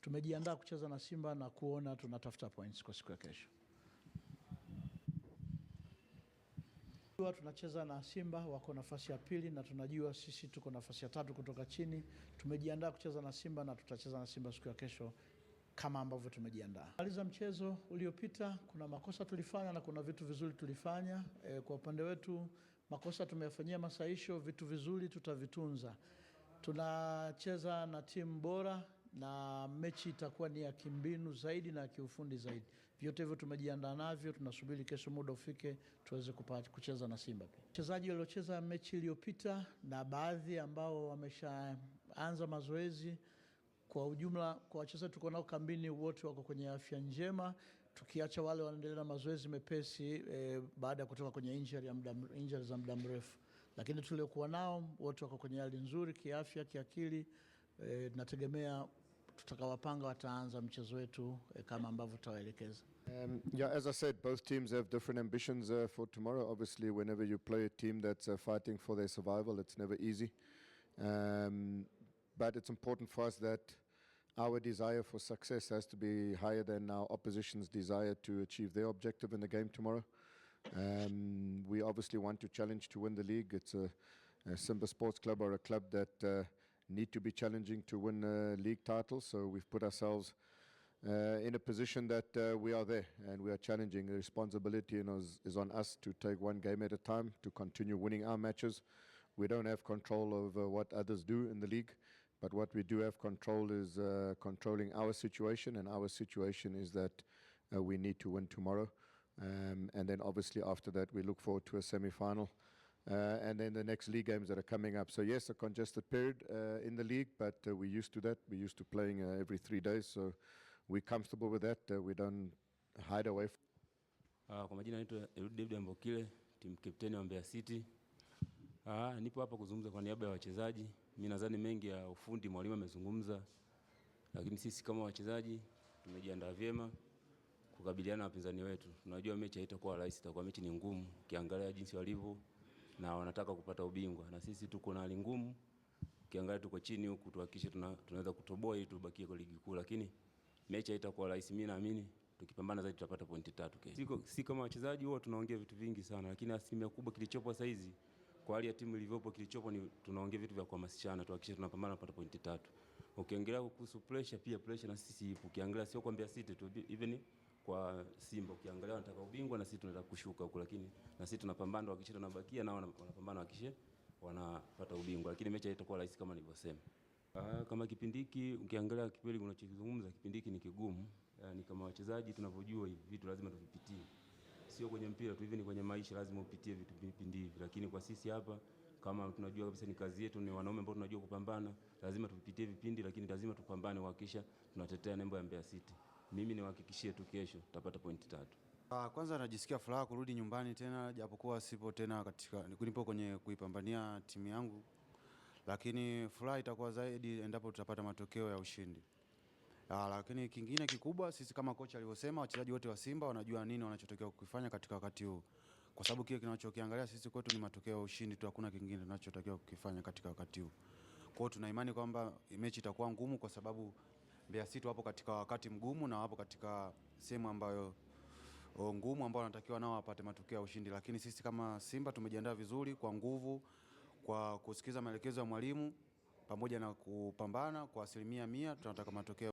tumejiandaa kucheza na Simba na kuona tunatafuta points kwa siku ya kesho. Tunacheza na Simba, wako nafasi ya pili na tunajua sisi tuko nafasi ya tatu kutoka chini. Tumejiandaa kucheza na Simba na tutacheza na Simba siku ya kesho kama ambavyo tumejiandaa. Maliza mchezo uliopita, kuna makosa tulifanya na kuna vitu vizuri tulifanya. Kwa upande wetu makosa tumeyafanyia masahisho, vitu vizuri tutavitunza. Tunacheza na timu bora na mechi itakuwa ni ya kimbinu zaidi na kiufundi zaidi. Vyote hivyo tumejiandaa navyo, tunasubiri kesho muda ufike tuweze kucheza na Simba pia. Wachezaji waliocheza mechi iliyopita na baadhi ambao wameshaanza mazoezi, kwa ujumla kwa wachezaji tuko nao kambini wote wako kwenye afya njema, tukiacha wale wanaendelea na mazoezi mepesi baada ya kutoka kwenye injury za muda mrefu. Lakini tuliokuwa nao wote wako kwenye hali nzuri kiafya, kiakili. Nategemea tutakawapanga wataanza mchezo wetu kama ambavyo tutawaelekeza. Yeah, as I said, both teams have different ambitions for tomorrow. Obviously, whenever you play a team that's fighting for their survival, it's never easy. But it's important for us that our desire for success has to be higher than our opposition's desire to achieve their objective in the game tomorrow. We obviously want to challenge to win the league. It's a Simba Sports Club or a club that need to be challenging to win a league title. So we've put ourselves in a position that we are there and we are challenging. The responsibility is on us to take one game at a time, to continue winning our matches. We don't have control over what others do in the league, but what we do have control is controlling our situation, and our situation is that we need to win tomorrow. And then obviously after that we look forward to a semi-final and then the next league games that are coming up. So yes, a congested period in the league, but we're used to that. We're used to playing every 3 days, so we're comfortable with that. We don't hide away. Kwa majina naitwa David Ambokile, team captain wa Mbeya City. Nipo hapa kuzungumza kwa niaba ya wachezaji. Mimi nadhani mengi ya ufundi mwalimu amezungumza, lakini sisi kama wachezaji tumejiandaa vyema kukabiliana na wapinzani wetu. Tunajua mechi haitakuwa rahisi, itakuwa mechi ni ngumu ukiangalia jinsi walivyo na wanataka kupata ubingwa, na sisi tuko na hali ngumu ukiangalia tuko chini huku, tuhakikishe tunaweza kutoboa ili tubakie kwa ligi kuu, lakini mechi haitakuwa rahisi. Mimi naamini tukipambana zaidi tutapata pointi 3 kesho. Si kama wachezaji huwa tunaongea vitu vingi sana, lakini asilimia kubwa kilichopo sasa hizi kwa hali ya timu ilivyopo, kilichopo ni tunaongea vitu vya kuhamasishana, tuhakikishe tunapambana kupata pointi 3. Ukiangalia kuhusu pressure, pia pressure na sisi ipo. Ukiangalia sio kwa Mbeya City tu, even kwa Simba ukiangalia wanataka ubingwa na sisi tunataka kushuka huko, lakini na sisi tunapambana kuhakikisha tunabakia na wanapambana kuhakikisha wanapata ubingwa, lakini mechi haitakuwa rahisi kama nilivyosema. Kama kipindi hiki ukiangalia kipindi unachozungumza, kipindi hiki ni kigumu. Ni kama wachezaji tunavyojua hivi vitu lazima tuvipitie. Sio kwenye mpira tu, hivi ni kwenye maisha lazima upitie vitu vipindi hivi, lakini kwa sisi hapa kama tunajua kabisa ni kazi yetu, ni wanaume ambao tunajua kupambana, lazima tupitie vipindi, lakini lazima tupambane kuhakikisha tunatetea nembo ya Mbeya City. Mimi niwahakikishie tu kesho tutapata pointi 3. Kwanza najisikia furaha kurudi nyumbani tena, japokuwa sipo tena nipo kwenye kuipambania timu yangu, lakini furaha itakuwa zaidi endapo tutapata matokeo ya ushindi. Lakini kingine kikubwa, sisi kama kocha alivyosema, wachezaji wote wa Simba wanajua nini wanachotakiwa kukifanya katika wakati huu, kwa sababu kile kinachokiangalia sisi kwetu ni matokeo ya ushindi tu, hakuna kingine tunachotakiwa kukifanya katika wakati huu. Kwa hiyo tuna imani kwamba mechi itakuwa ngumu, kwa sababu Mbeya City wapo katika wakati mgumu na wapo katika sehemu ambayo ngumu, ambao wanatakiwa nao wapate matokeo ya ushindi. Lakini sisi kama Simba tumejiandaa vizuri kwa nguvu, kwa kusikiza maelekezo ya mwalimu pamoja na kupambana kwa 100%. Tunataka matokeo.